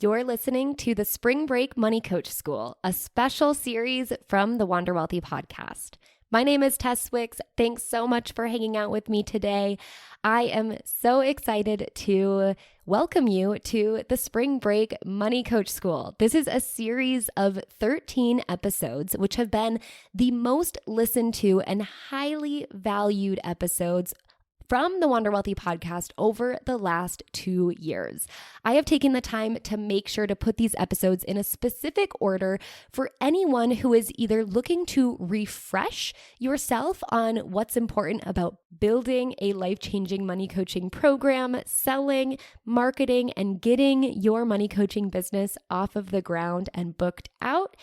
You're listening to the Spring Break Money Coach School, a special series from the Wander Wealthy podcast. My name is Tess Wicks. Thanks so much for hanging out with me today. I am so excited to welcome you to the Spring Break Money Coach School. This is a series of 13 episodes, which have been the most listened to and highly valued episodes from the Wander Wealthy podcast over the last 2 years. I have taken the time to make sure to put these episodes in a specific order for anyone who is either looking to refresh yourself on what's important about building a life-changing money coaching program, selling, marketing, and getting your money coaching business off of the ground and booked out,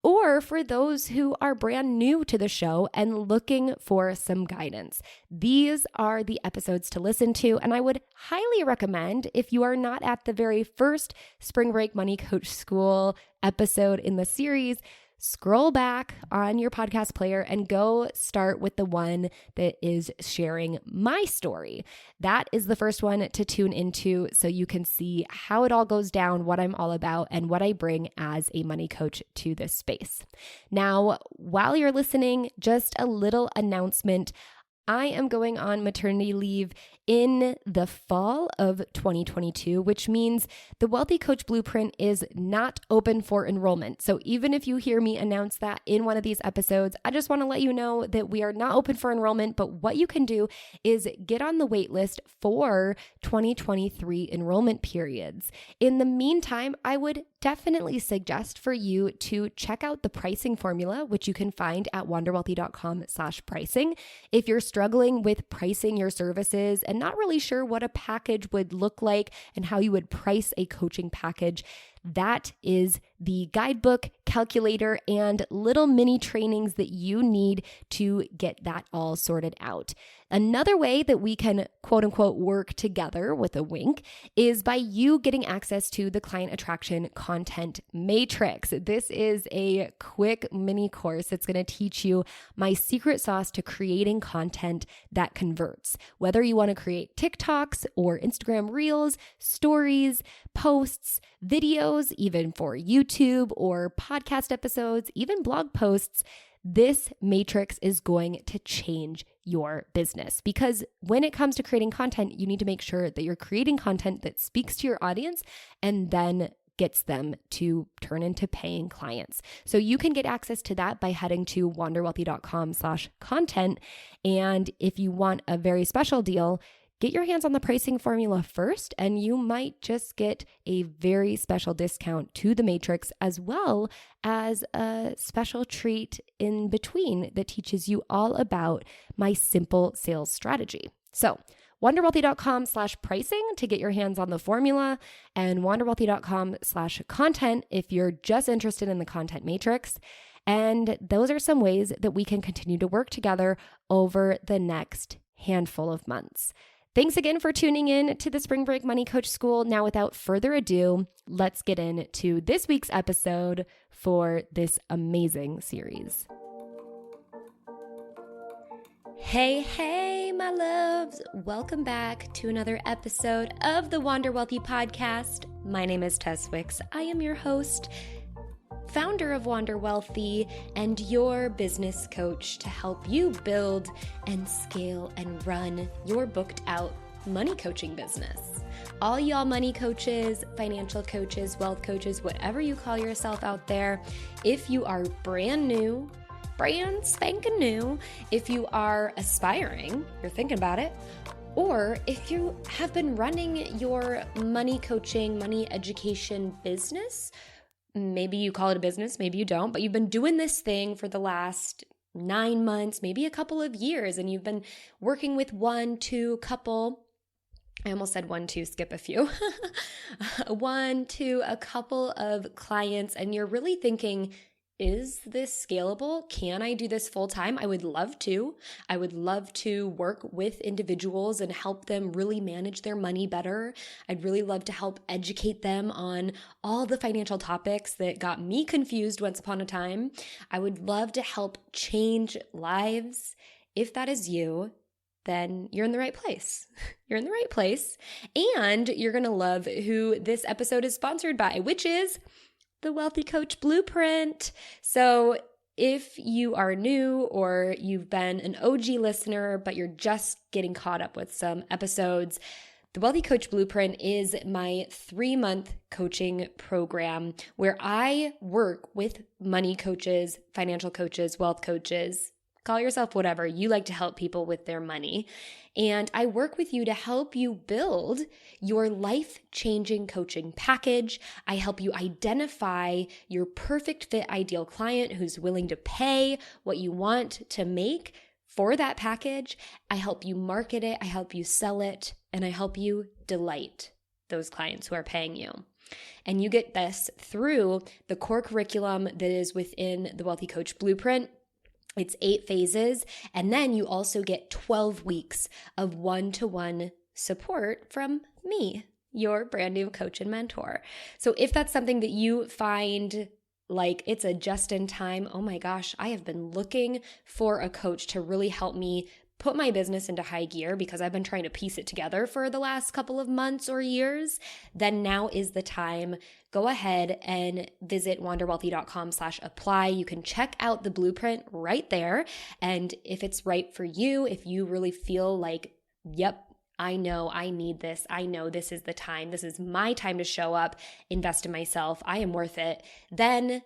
or for those who are brand new to the show and looking for some guidance. These are the episodes to listen to, and I would highly recommend, if you are not at the very first Spring Break Money Coach School episode in the series, scroll back on your podcast player and go start with the one that is sharing my story. That is the first one to tune into so you can see how it all goes down, what I'm all about, and what I bring as a money coach to this space. Now, while you're listening, just a little announcement. I am going on maternity leave in the fall of 2022, which means the Wealthy Coach Blueprint is not open for enrollment. So even if you hear me announce that in one of these episodes, I just want to let you know that we are not open for enrollment, but what you can do is get on the wait list for 2023 enrollment periods. In the meantime, I would definitely suggest for you to check out the pricing formula, which you can find at wanderwealthy.com/pricing. If you're struggling with pricing your services and not really sure what a package would look like and how you would price a coaching package, that is the guidebook, calculator, and little mini trainings that you need to get that all sorted out. Another way that we can quote unquote work together with a wink is by you getting access to the client attraction content matrix. This is a quick mini course that's going to teach you my secret sauce to creating content that converts. Whether you want to create TikToks or Instagram Reels, stories, posts, videos, even for YouTube or podcast episodes, even blog posts, this matrix is going to change your business. Because when it comes to creating content, you need to make sure that you're creating content that speaks to your audience and then gets them to turn into paying clients. So you can get access to that by heading to wanderwealthy.com/content. And if you want a very special deal, get your hands on the pricing formula first, and you might just get a very special discount to the matrix, as well as a special treat in between that teaches you all about my simple sales strategy. So wanderwealthy.com/pricing to get your hands on the formula, and wanderwealthy.com/content if you're just interested in the content matrix. And those are some ways that we can continue to work together over the next handful of months. Thanks again for tuning in to the Spring Break Money Coach School. Now, without further ado, let's get into this week's episode for this amazing series. Hey, my loves. Welcome back to another episode of the Wander Wealthy podcast. My name is Tess Wicks. I am your host, founder of Wander Wealthy, and your business coach to help you build and scale and run your booked out money coaching business. All y'all money coaches, financial coaches, wealth coaches, whatever you call yourself out there, if you are brand new, brand spanking new, if you are aspiring, you're thinking about it, or if you have been running your money coaching, money education business, maybe you call it a business, maybe you don't, but you've been doing this thing for the last 9 months, maybe a couple of years, and you've been working with one, two, couple. I almost said 1, 2, skip a few. 1, 2, a couple of clients, and you're really thinking, is this scalable? Can I do this full time? I would love to. I would love to work with individuals and help them really manage their money better. I'd really love to help educate them on all the financial topics that got me confused once upon a time. I would love to help change lives. If that is you, then you're in the right place. You're in the right place. And you're going to love who this episode is sponsored by, which is the Wealthy Coach Blueprint. So if you are new or you've been an OG listener, but you're just getting caught up with some episodes, the Wealthy Coach Blueprint is my 3-month coaching program where I work with money coaches, financial coaches, wealth coaches, call yourself whatever. You like to help people with their money. And I work with you to help you build your life-changing coaching package. I help you identify your perfect fit ideal client who's willing to pay what you want to make for that package. I help you market it, I help you sell it, and I help you delight those clients who are paying you. And you get this through the core curriculum that is within the Wealthy Coach Blueprint. It's 8 phases, and then you also get 12 weeks of one-to-one support from me, your brand new coach and mentor. So if that's something that you find like it's a just-in-time, oh my gosh, I have been looking for a coach to really help me put my business into high gear because I've been trying to piece it together for the last couple of months or years, then now is the time. Go ahead and visit wanderwealthy.com/apply. You can check out the blueprint right there. And if it's right for you, if you really feel like, yep, I know I need this. I know this is the time. This is my time to show up, invest in myself. I am worth it. Then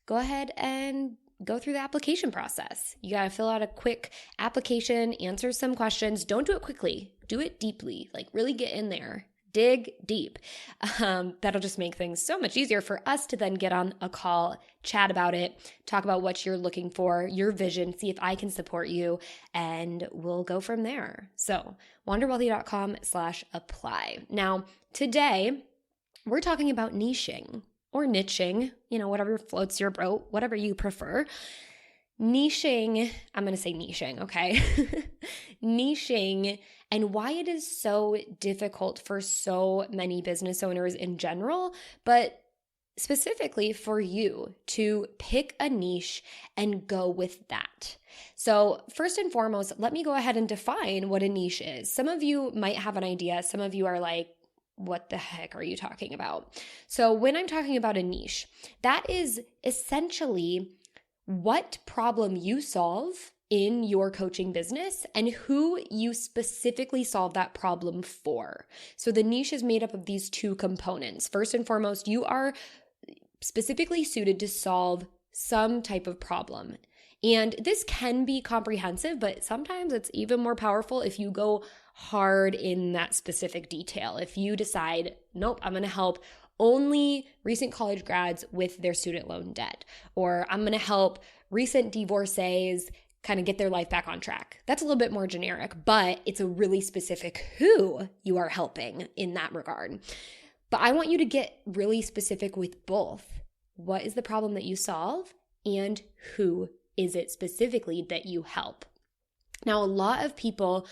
go ahead and go through the application process. You got to fill out a quick application, answer some questions. Don't do it quickly. Do it deeply. Like really get in there. Dig deep. That'll just make things so much easier for us to then get on a call, chat about it, talk about what you're looking for, your vision, see if I can support you, and we'll go from there. So wanderwealthy.com/apply. Now, today we're talking about niching or niching, whatever floats your boat, whatever you prefer. Niching, I'm going to say niching, okay? Niching and why it is so difficult for so many business owners in general, but specifically for you to pick a niche and go with that. So first and foremost, let me go ahead and define what a niche is. Some of you might have an idea. Some of you are like, what the heck are you talking about? So when I'm talking about a niche, that is essentially what problem you solve in your coaching business and who you specifically solve that problem for. So the niche is made up of these 2 components. First and foremost, you are specifically suited to solve some type of problem. And this can be comprehensive, but sometimes it's even more powerful if you go hard in that specific detail. If you decide, nope, I'm going to help only recent college grads with their student loan debt, or I'm going to help recent divorcees kind of get their life back on track. That's a little bit more generic, but it's a really specific who you are helping in that regard. But I want you to get really specific with both. What is the problem that you solve and who is it specifically that you help? Now, a lot of people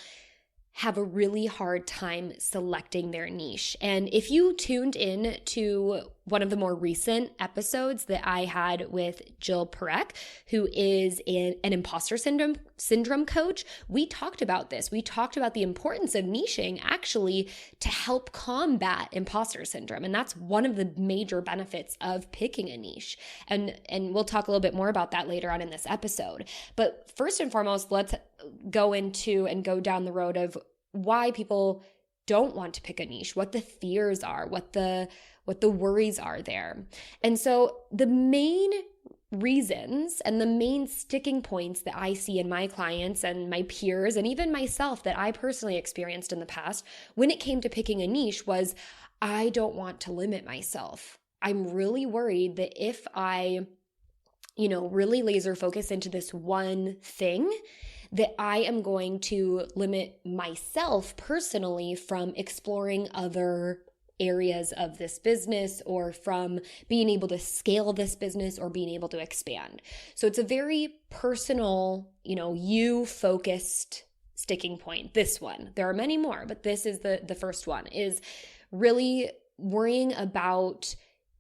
have a really hard time selecting their niche. And if you tuned in to one of the more recent episodes that I had with Jill Parekh, who is an imposter syndrome coach, we talked about this. We talked about the importance of niching actually to help combat imposter syndrome. And that's one of the major benefits of picking a niche. And we'll talk a little bit more about that later on in this episode. But first and foremost, let's go into and go down the road of why people don't want to pick a niche, what the fears are, what the worries are there. And so the main reasons and the main sticking points that I see in my clients and my peers and even myself that I personally experienced in the past when it came to picking a niche was, I don't want to limit myself. I'm really worried that if I, really laser focus into this one thing, that I am going to limit myself personally from exploring other areas of this business or from being able to scale this business or being able to expand. So it's a very personal, you focused sticking point. This one, there are many more, but this is the first one, is really worrying about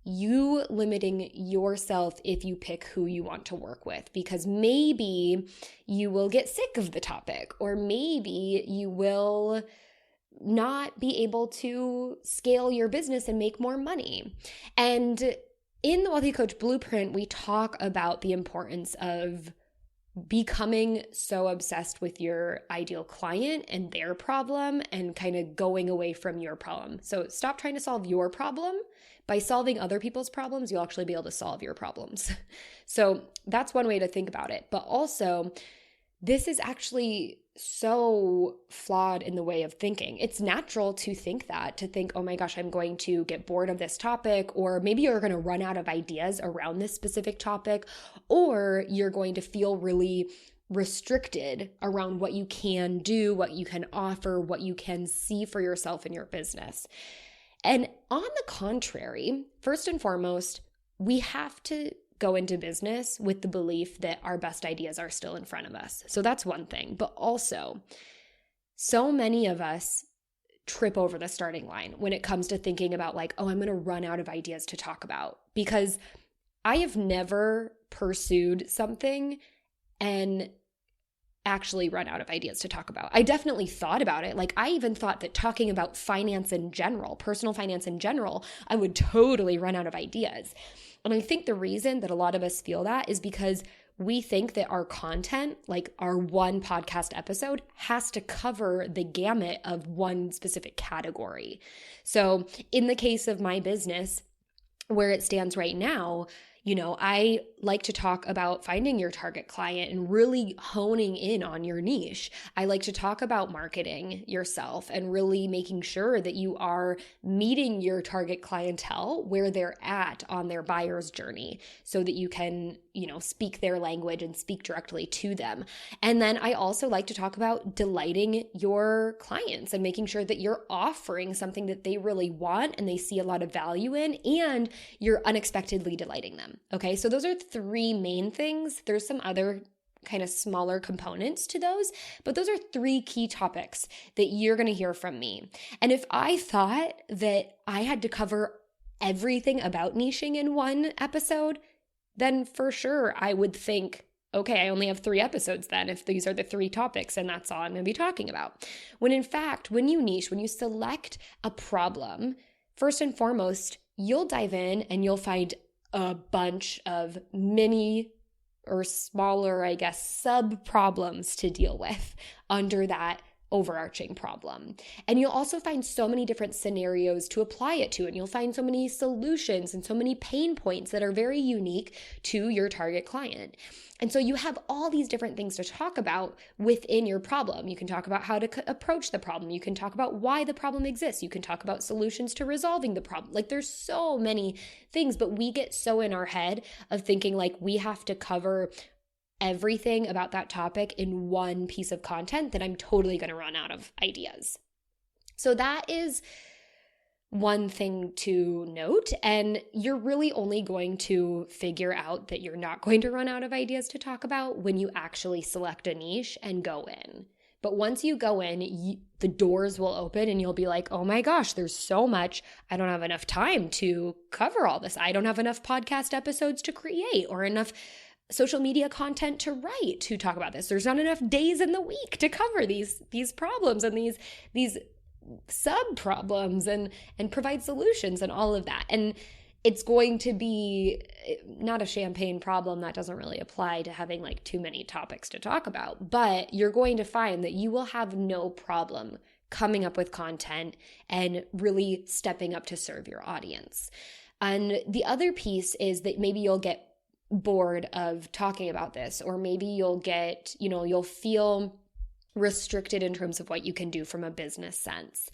you limiting yourself if you pick who you want to work with, because maybe you will get sick of the topic, or maybe you will not be able to scale your business and make more money. And in the Wealthy Coach Blueprint, we talk about the importance of becoming so obsessed with your ideal client and their problem and kind of going away from your problem. So stop trying to solve your problem. By solving other people's problems, you'll actually be able to solve your problems. So that's one way to think about it. But also, this is actually so flawed in the way of thinking. It's natural to think that, to think, oh my gosh, I'm going to get bored of this topic, or maybe you're going to run out of ideas around this specific topic, or you're going to feel really restricted around what you can do, what you can offer, what you can see for yourself in your business. And on the contrary, first and foremost, we have to go into business with the belief that our best ideas are still in front of us. So that's one thing. But also, so many of us trip over the starting line when it comes to thinking about like, oh, I'm going to run out of ideas to talk about, because I have never pursued something and actually run out of ideas to talk about. I definitely thought about it. Like I even thought that talking about finance in general, personal finance in general, I would totally run out of ideas. And I think the reason that a lot of us feel that is because we think that our content, like our one podcast episode, has to cover the gamut of one specific category. So in the case of my business, where it stands right now, I like to talk about finding your target client and really honing in on your niche. I like to talk about marketing yourself and really making sure that you are meeting your target clientele where they're at on their buyer's journey so that you can, speak their language and speak directly to them. And then I also like to talk about delighting your clients and making sure that you're offering something that they really want and they see a lot of value in, and you're unexpectedly delighting them. Okay, so those are three main things. There's some other kind of smaller components to those, but those are three key topics that you're going to hear from me. And if I thought that I had to cover everything about niching in one episode, then for sure I would think, okay, I only have 3 episodes then if these are the 3 topics and that's all I'm going to be talking about. When in fact, when you niche, when you select a problem, first and foremost, you'll dive in and you'll find a bunch of mini or smaller, sub problems to deal with under that overarching problem. And you'll also find so many different scenarios to apply it to, and you'll find so many solutions and so many pain points that are very unique to your target client. And so you have all these different things to talk about within your problem. You can talk about how to approach the problem. You can talk about why the problem exists. You can talk about solutions to resolving the problem. Like there's so many things, but we get so in our head of thinking like we have to cover everything about that topic in one piece of content that I'm totally going to run out of ideas. So that is one thing to note, and you're really only going to figure out that you're not going to run out of ideas to talk about when you actually select a niche and go in. But once you go in, the doors will open and you'll be like, oh my gosh, there's so much. I don't have enough time to cover all this. I don't have enough podcast episodes to create or enough social media content to write to talk about this. There's not enough days in the week to cover these problems and these sub problems and provide solutions and all of that. And it's going to be not a champagne problem. That doesn't really apply to having like too many topics to talk about, but you're going to find that you will have no problem coming up with content and really stepping up to serve your audience. And the other piece is that maybe you'll get bored of talking about this, or maybe you'll get, you'll feel restricted in terms of what you can do from a business sense.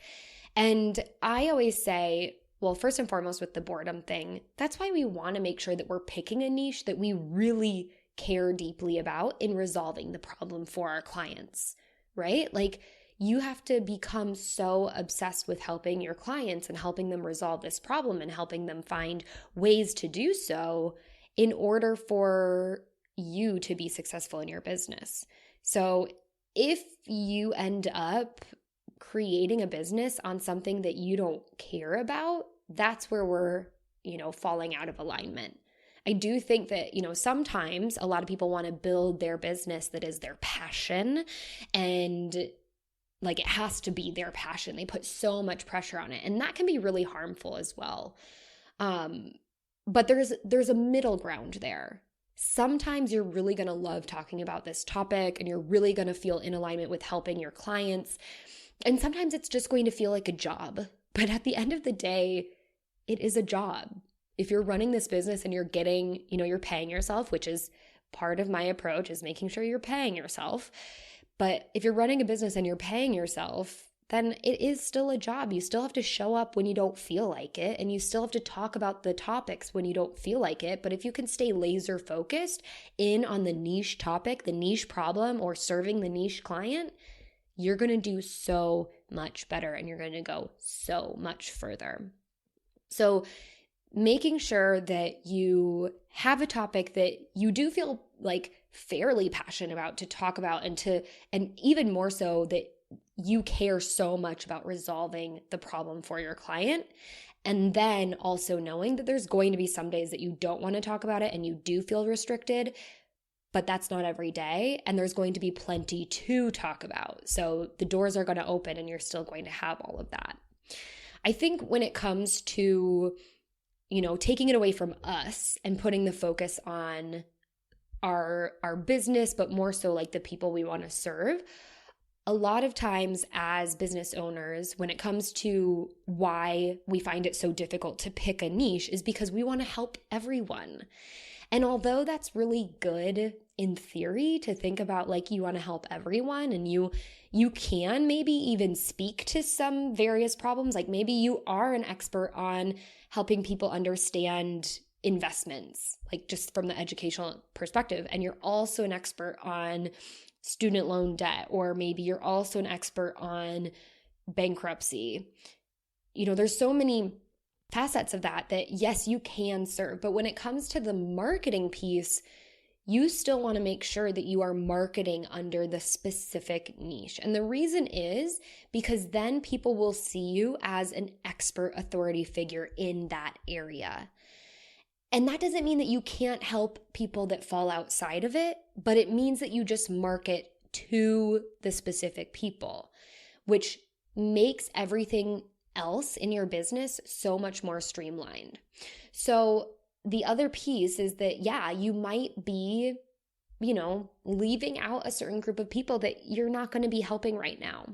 And I always say, well, first and foremost with the boredom thing, that's why we want to make sure that we're picking a niche that we really care deeply about in resolving the problem for our clients, right? Like you have to become so obsessed with helping your clients and helping them resolve this problem and helping them find ways to do so in order for you to be successful in your business. So if you end up creating a business on something that you don't care about, that's where we're, falling out of alignment. I do think that, sometimes a lot of people want to build their business that is their passion, and like it has to be their passion. They put so much pressure on it, and that can be really harmful as well. But there's a middle ground there. Sometimes you're really going to love talking about this topic and you're really going to feel in alignment with helping your clients. And sometimes it's just going to feel like a job. But at the end of the day, it is a job. If you're running this business and you're getting, you're paying yourself, which is part of my approach, is making sure you're paying yourself. But if you're running a business and you're paying yourself, then it is still a job. You still have to show up when you don't feel like it, and you still have to talk about the topics when you don't feel like it. But if you can stay laser focused in on the niche topic, the niche problem, or serving the niche client, you're going to do so much better and you're going to go so much further. So making sure that you have a topic that you do feel like fairly passionate about to talk about, and even more so that you care so much about resolving the problem for your client. And then also knowing that there's going to be some days that you don't want to talk about it and you do feel restricted, but that's not every day. And there's going to be plenty to talk about. So the doors are going to open and you're still going to have all of that. I think when it comes to, taking it away from us and putting the focus on our business, but more so like the people we want to serve, a lot of times as business owners, when it comes to why we find it so difficult to pick a niche, is because we want to help everyone. And although that's really good in theory to think about, like, you want to help everyone, and you can maybe even speak to some various problems, like maybe you are an expert on helping people understand investments, like just from the educational perspective, and you're also an expert on student loan debt, or maybe you're also an expert on bankruptcy. There's so many facets of that yes, you can serve. But when it comes to the marketing piece, you still want to make sure that you are marketing under the specific niche. And the reason is because then people will see you as an expert authority figure in that area. And that doesn't mean that you can't help people that fall outside of it, but it means that you just market to the specific people, which makes everything else in your business so much more streamlined. So the other piece is that, you might be, leaving out a certain group of people that you're not going to be helping right now.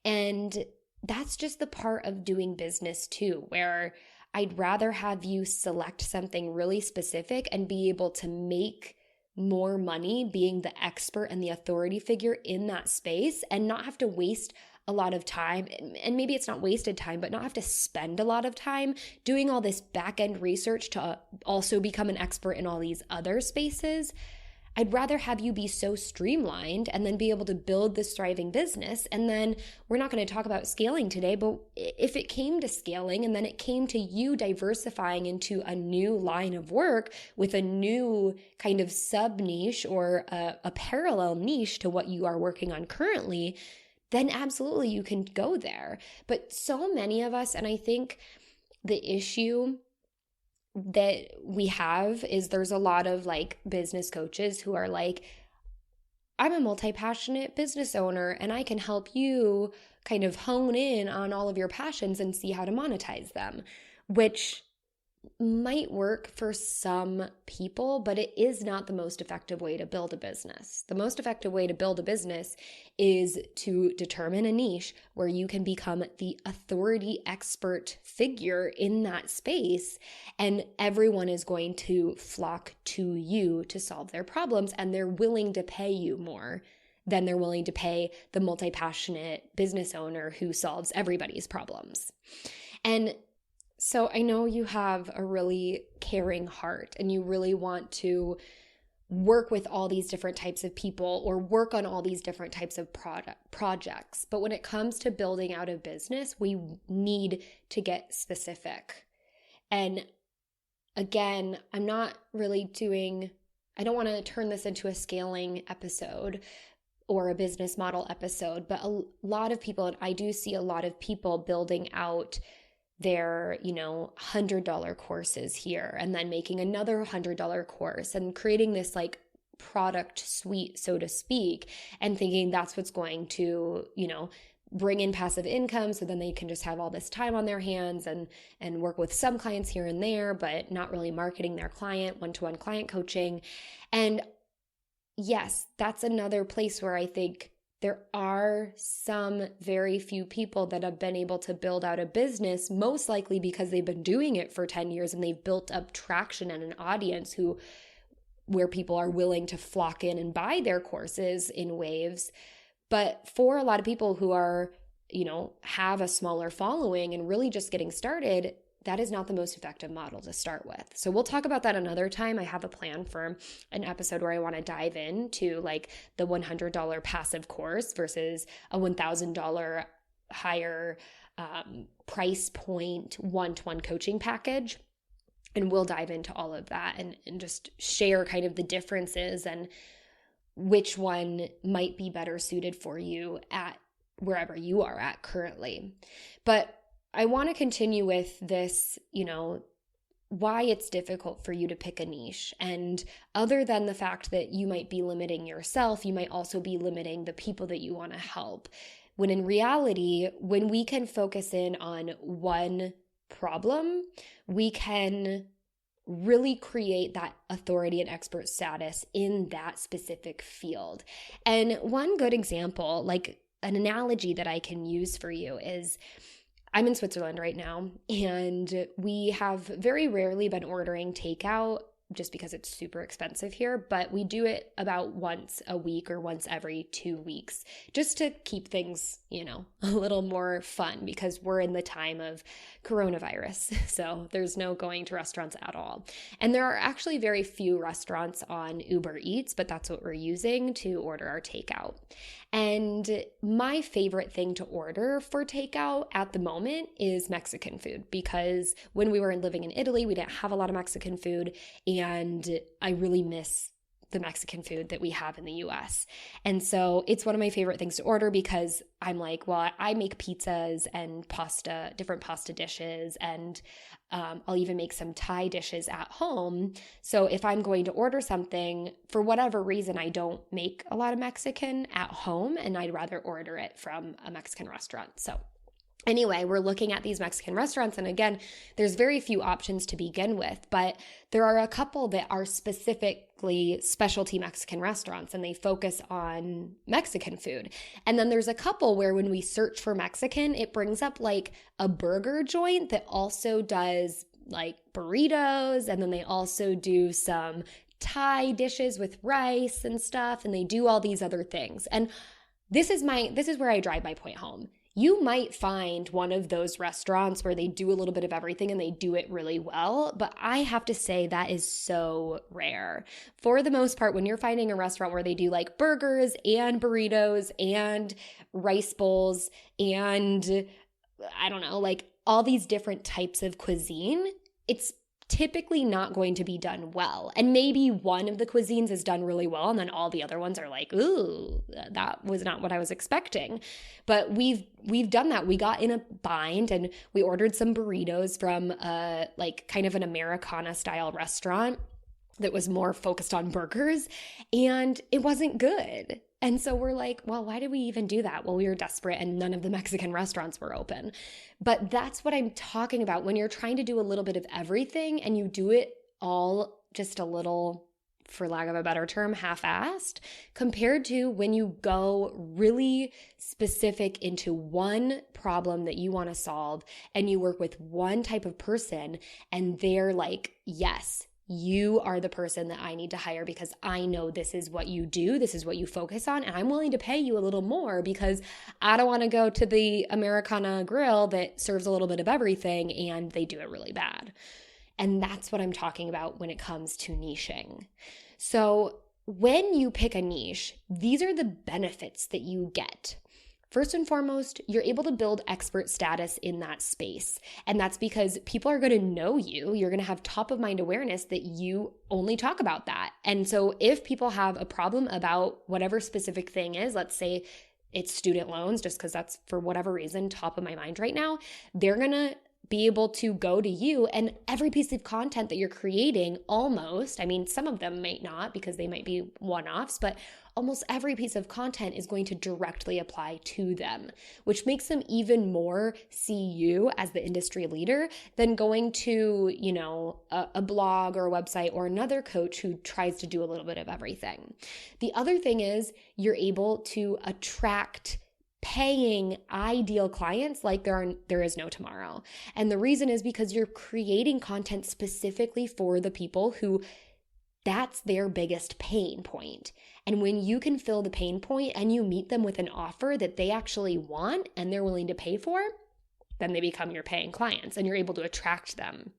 And that's just the part of doing business too, where I'd rather have you select something really specific and be able to make more money being the expert and the authority figure in that space, and not have to waste a lot of time, and maybe it's not wasted time, but not have to spend a lot of time doing all this back-end research to also become an expert in all these other spaces. I'd rather have you be so streamlined and then be able to build this thriving business. And then we're not going to talk about scaling today, but if it came to scaling and then it came to you diversifying into a new line of work with a new kind of sub niche or a parallel niche to what you are working on currently, then absolutely you can go there. But so many of us, and I think the issue that we have is there's a lot of like business coaches who are like, I'm a multi-passionate business owner and I can help you kind of hone in on all of your passions and see how to monetize them, which might work for some people, but it is not the most effective way to build a business. The most effective way to build a business is to determine a niche where you can become the authority expert figure in that space, and everyone is going to flock to you to solve their problems, and they're willing to pay you more than they're willing to pay the multi-passionate business owner who solves everybody's problems. And so I know you have a really caring heart and you really want to work with all these different types of people or work on all these different types of projects. But when it comes to building out a business, we need to get specific. And again, I don't want to turn this into a scaling episode or a business model episode, but a lot of people, and I do see a lot of people building out their, $100 courses here and then making another $100 course and creating this like product suite, so to speak, and thinking that's what's going to, bring in passive income, so then they can just have all this time on their hands and work with some clients here and there, but not really marketing their client, one-to-one client coaching. And yes, that's another place where I think there are some very few people that have been able to build out a business, most likely because they've been doing it for 10 years and they've built up traction and an audience where people are willing to flock in and buy their courses in waves. But for a lot of people who are, have a smaller following and really just getting started, that is not the most effective model to start with. So we'll talk about that another time. I have a plan for an episode where I want to dive into like the $100 passive course versus a $1,000 higher price point one-to-one coaching package. And we'll dive into all of that and just share kind of the differences and which one might be better suited for you at wherever you are at currently. But I want to continue with this, why it's difficult for you to pick a niche. And other than the fact that you might be limiting yourself, you might also be limiting the people that you want to help. When in reality, when we can focus in on one problem, we can really create that authority and expert status in that specific field. And one good example, like an analogy that I can use for you is, I'm in Switzerland right now, and we have very rarely been ordering takeout just because it's super expensive here, but we do it about once a week or once every 2 weeks just to keep things, a little more fun because we're in the time of coronavirus. So there's no going to restaurants at all. And there are actually very few restaurants on Uber Eats, but that's what we're using to order our takeout. And my favorite thing to order for takeout at the moment is Mexican food, because when we were living in Italy, we didn't have a lot of Mexican food, and I really miss the Mexican food that we have in the US. And so it's one of my favorite things to order because I'm like, well, I make pizzas and pasta, different pasta dishes, and I'll even make some Thai dishes at home. So if I'm going to order something, for whatever reason, I don't make a lot of Mexican at home, and I'd rather order it from a Mexican restaurant. So anyway, we're looking at these Mexican restaurants, and again, there's very few options to begin with, but there are a couple that are specifically specialty Mexican restaurants, and they focus on Mexican food. And then there's a couple where when we search for Mexican, it brings up like a burger joint that also does like burritos, and then they also do some Thai dishes with rice and stuff, and they do all these other things. And this is where I drive my point home. You might find one of those restaurants where they do a little bit of everything and they do it really well, but I have to say that is so rare. For the most part, when you're finding a restaurant where they do like burgers and burritos and rice bowls and I don't know, like all these different types of cuisine, it's typically not going to be done well. And maybe one of the cuisines is done really well, and then all the other ones are like, ooh, that was not what I was expecting. But we've done that. We got in a bind and we ordered some burritos from like kind of an Americana style restaurant that was more focused on burgers, and it wasn't good. And so we're like, well, why did we even do that? Well, we were desperate and none of the Mexican restaurants were open. But that's what I'm talking about when you're trying to do a little bit of everything and you do it all just a little, for lack of a better term, half-assed, compared to when you go really specific into one problem that you want to solve and you work with one type of person and they're like, yes, you are the person that I need to hire because I know this is what you do, this is what you focus on, and I'm willing to pay you a little more because I don't want to go to the Americana grill that serves a little bit of everything and they do it really bad. And that's what I'm talking about when it comes to niching. So when you pick a niche, these are the benefits that you get. First and foremost, you're able to build expert status in that space. And that's because people are going to know you. You're going to have top of mind awareness that you only talk about that. And so if people have a problem about whatever specific thing is, let's say it's student loans, just because that's for whatever reason top of my mind right now, they're going to be able to go to you, and every piece of content that you're creating, almost, I mean, some of them might not because they might be one-offs, but almost every piece of content is going to directly apply to them, which makes them even more see you as the industry leader than going to, a blog or a website or another coach who tries to do a little bit of everything. The other thing is you're able to attract paying ideal clients like there is no tomorrow. And the reason is because you're creating content specifically for the people who that's their biggest pain point. And when you can fill the pain point and you meet them with an offer that they actually want and they're willing to pay for, then they become your paying clients and you're able to attract them.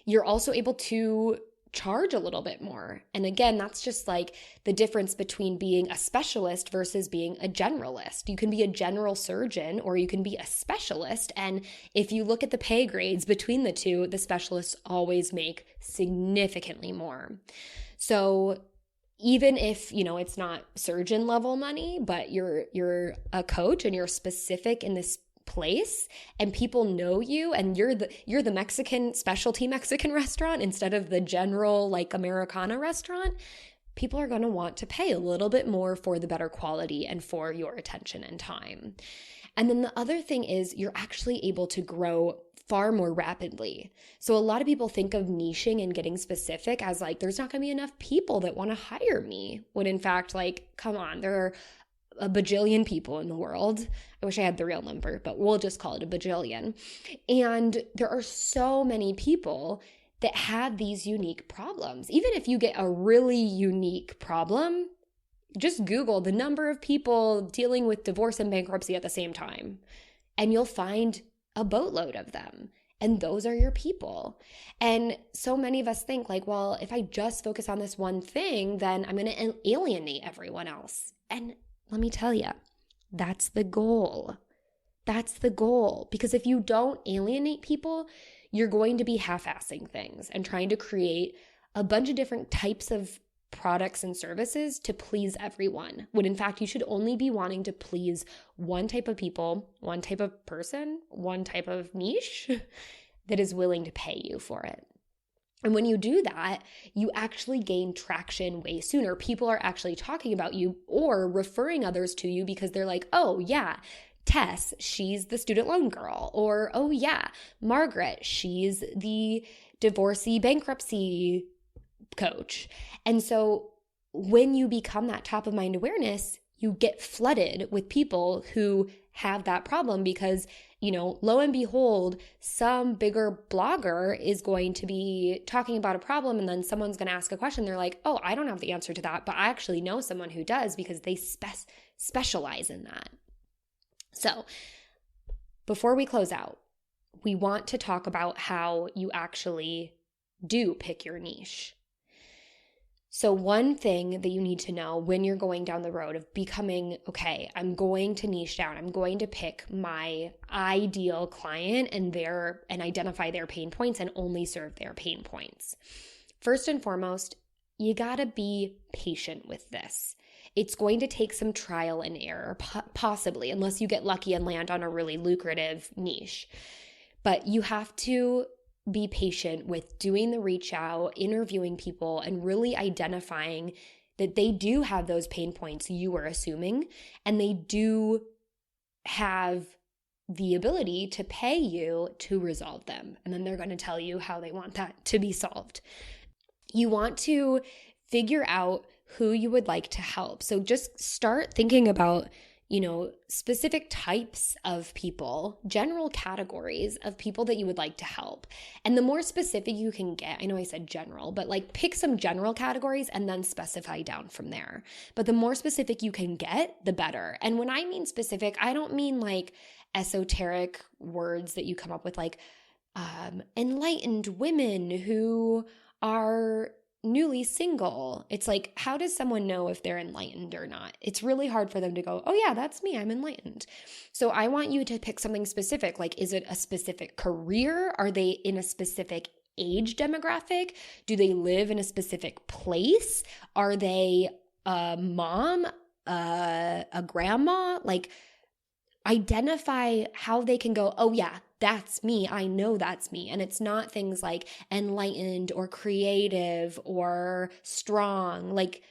You're also able to charge a little bit more. And again, that's just like the difference between being a specialist versus being a generalist. You can be a general surgeon or you can be a specialist. And if you look at the pay grades between the two, the specialists always make significantly more. So even if, it's not surgeon level money, but you're a coach and you're specific in this place and people know you and you're the Mexican specialty Mexican restaurant instead of the general like Americana restaurant, people are going to want to pay a little bit more for the better quality and for your attention and time. And then the other thing is you're actually able to grow far more rapidly. So a lot of people think of niching and getting specific as like, there's not going to be enough people that want to hire me. When in fact, like, come on, there are a bajillion people in the world. I wish I had the real number, but we'll just call it a bajillion. And there are so many people that have these unique problems. Even if you get a really unique problem, just Google the number of people dealing with divorce and bankruptcy at the same time, and you'll find a boatload of them. And those are your people. And so many of us think like, well, if I just focus on this one thing, then I'm going to alienate everyone else. And let me tell you, that's the goal. That's the goal. Because if you don't alienate people, you're going to be half-assing things and trying to create a bunch of different types of products and services to please everyone. When in fact, you should only be wanting to please one type of people, one type of person, one type of niche that is willing to pay you for it. And when you do that, you actually gain traction way sooner. People are actually talking about you or referring others to you because they're like, oh yeah, Tess, she's the student loan girl. Or, oh yeah, Margaret, she's the divorcee bankruptcy coach. And so when you become that top of mind awareness, you get flooded with people who have that problem because, lo and behold, some bigger blogger is going to be talking about a problem and then someone's going to ask a question. They're like, oh, I don't have the answer to that, but I actually know someone who does because they specialize in that. So before we close out, we want to talk about how you actually do pick your niche. So one thing that you need to know when you're going down the road of becoming, okay, I'm going to niche down, I'm going to pick my ideal client and identify their pain points and only serve their pain points. First and foremost, you gotta be patient with this. It's going to take some trial and error, possibly, unless you get lucky and land on a really lucrative niche. But you have to be patient with doing the reach out, interviewing people, and really identifying that they do have those pain points you were assuming, and they do have the ability to pay you to resolve them. And then they're going to tell you how they want that to be solved. You want to figure out who you would like to help. So just start thinking about specific types of people, general categories of people that you would like to help. And the more specific you can get, I know I said general, but like pick some general categories and then specify down from there. But the more specific you can get, the better. And when I mean specific, I don't mean like esoteric words that you come up with like enlightened women who are newly single. It's like, how does someone know if they're enlightened or not? It's really hard for them to go, oh yeah, that's me, I'm enlightened. So I want you to pick something specific. Like, is it a specific career? Are they in a specific age demographic? Do they live in a specific place? Are they a mom, a grandma? Like, identify how they can go, oh yeah, that's me. I know that's me. And it's not things like enlightened or creative or strong. Like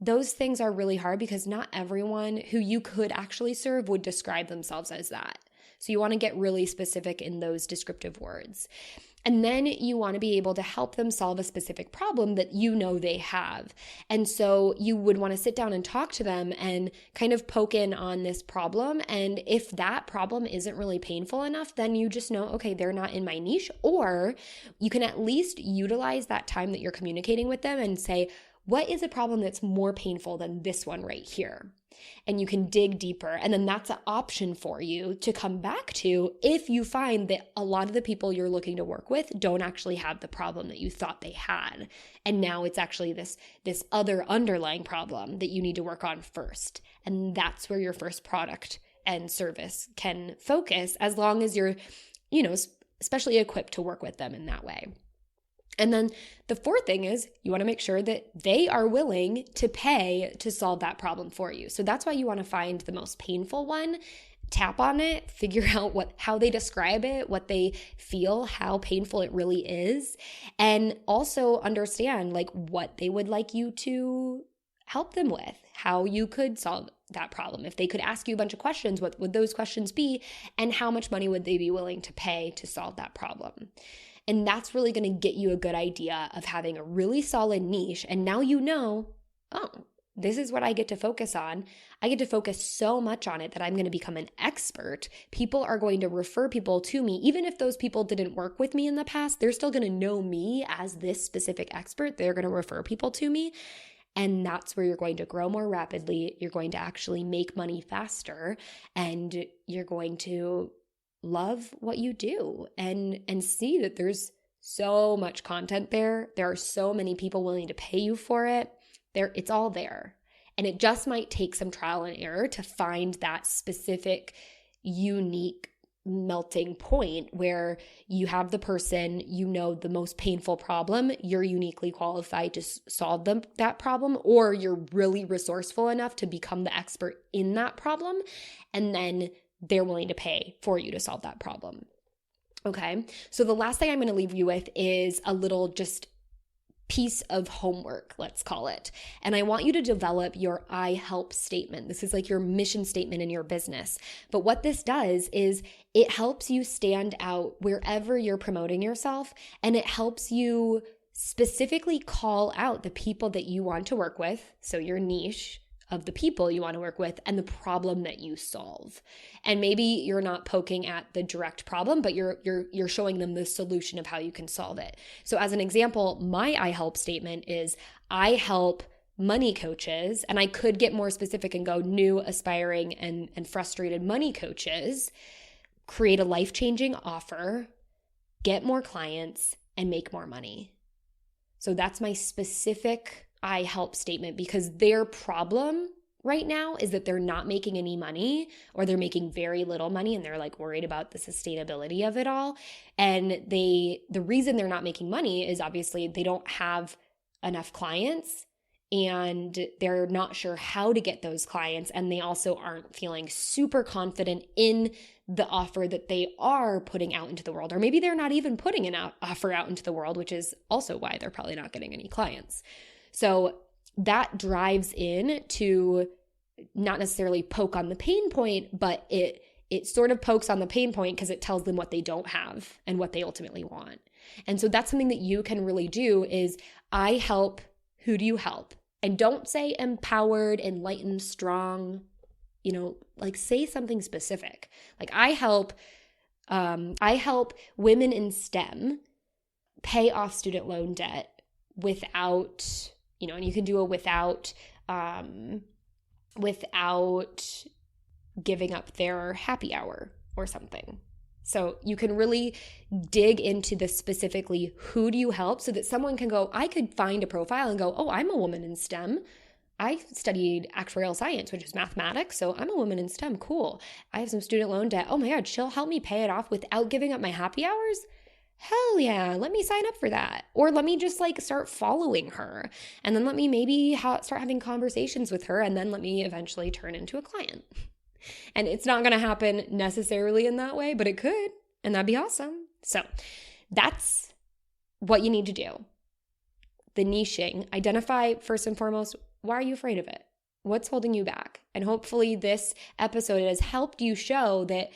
those things are really hard because not everyone who you could actually serve would describe themselves as that. So you want to get really specific in those descriptive words. And then you want to be able to help them solve a specific problem that you know they have. And so you would want to sit down and talk to them and kind of poke in on this problem. And if that problem isn't really painful enough, then you just know, okay, they're not in my niche. Or you can at least utilize that time that you're communicating with them and say, what is a problem that's more painful than this one right here? And you can dig deeper. And then that's an option for you to come back to if you find that a lot of the people you're looking to work with don't actually have the problem that you thought they had. And now it's actually this other underlying problem that you need to work on first. And that's where your first product and service can focus, as long as you're, especially equipped to work with them in that way. And then the fourth thing is you want to make sure that they are willing to pay to solve that problem for you. So that's why you want to find the most painful one, tap on it, figure out how they describe it, what they feel, how painful it really is, and also understand like what they would like you to help them with, how you could solve that problem. If they could ask you a bunch of questions, what would those questions be, and how much money would they be willing to pay to solve that problem? And that's really going to get you a good idea of having a really solid niche. And now you know, oh, this is what I get to focus on. I get to focus so much on it that I'm going to become an expert. People are going to refer people to me. Even if those people didn't work with me in the past, they're still going to know me as this specific expert. They're going to refer people to me. And that's where you're going to grow more rapidly. You're going to actually make money faster. And you're going to love what you do and see that there's so much content there. There are so many people willing to pay you for it. It's all there. And it just might take some trial and error to find that specific, unique melting point where you have the person, the most painful problem, you're uniquely qualified to solve that problem, or you're really resourceful enough to become the expert in that problem. And then they're willing to pay for you to solve that problem. Okay. So the last thing I'm going to leave you with is a little just piece of homework, let's call it. And I want you to develop your I help statement. This is like your mission statement in your business. But what this does is it helps you stand out wherever you're promoting yourself, and it helps you specifically call out the people that you want to work with, so your niche of the people you want to work with, and the problem that you solve. And maybe you're not poking at the direct problem, but you're showing them the solution of how you can solve it. So as an example, my I help statement is I help money coaches, and I could get more specific and go new, aspiring, and frustrated money coaches create a life-changing offer, get more clients, and make more money. So that's my specific I help statement, because their problem right now is that they're not making any money, or they're making very little money, and they're like worried about the sustainability of it all. And the reason they're not making money is obviously they don't have enough clients, and they're not sure how to get those clients, and they also aren't feeling super confident in the offer that they are putting out into the world. Or maybe they're not even putting an offer out into the world, which is also why they're probably not getting any clients. So that drives in to not necessarily poke on the pain point, but it sort of pokes on the pain point because it tells them what they don't have and what they ultimately want. And so that's something that you can really do is I help, who do you help? And don't say empowered, enlightened, strong, like say something specific. Like I help women in STEM pay off student loan debt without, and you can do a without giving up their happy hour or something. So you can really dig into this specifically, who do you help, so that someone can go, I could find a profile and go, oh, I'm a woman in STEM. I studied actuarial science, which is mathematics, so I'm a woman in STEM. Cool. I have some student loan debt. Oh my God, she'll help me pay it off without giving up my happy hours? Hell yeah, let me sign up for that. Or let me just start following her. And then let me maybe start having conversations with her, and then let me eventually turn into a client. And it's not going to happen necessarily in that way, but it could, and that'd be awesome. So that's what you need to do. The niching, identify first and foremost, why are you afraid of it? What's holding you back? And hopefully this episode has helped you show that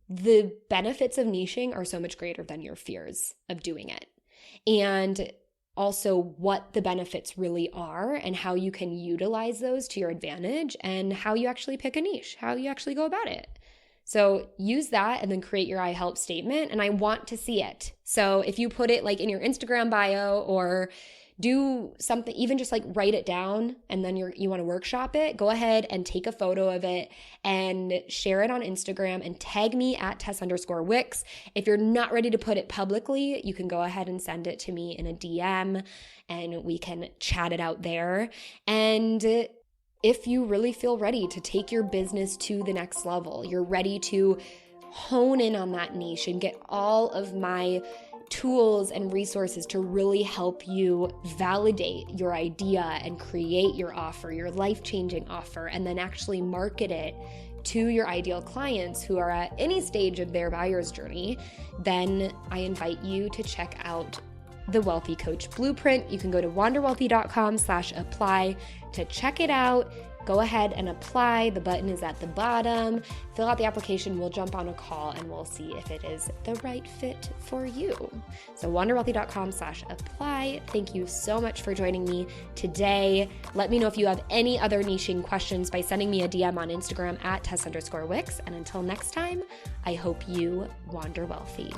the benefits of niching are so much greater than your fears of doing it. And also what the benefits really are and how you can utilize those to your advantage and how you actually pick a niche, how you actually go about it. So use that and then create your I help statement, and I want to see it. So if you put it like in your Instagram bio or do something, even just like write it down and then you want to workshop it, go ahead and take a photo of it and share it on Instagram and tag me at Tess_Wicks. If you're not ready to put it publicly, you can go ahead and send it to me in a DM and we can chat it out there. And if you really feel ready to take your business to the next level, you're ready to hone in on that niche and get all of my tools and resources to really help you validate your idea and create your offer, your life-changing offer, and then actually market it to your ideal clients who are at any stage of their buyer's journey, then I invite you to check out the Wealthy Coach Blueprint. You can go to wanderwealthy.com/apply to check it out. Go ahead and apply. The button is at the bottom. Fill out the application. We'll jump on a call and we'll see if it is the right fit for you. So wanderwealthy.com/apply. Thank you so much for joining me today. Let me know if you have any other niching questions by sending me a DM on Instagram at Tess_Wicks. And until next time, I hope you wander wealthy.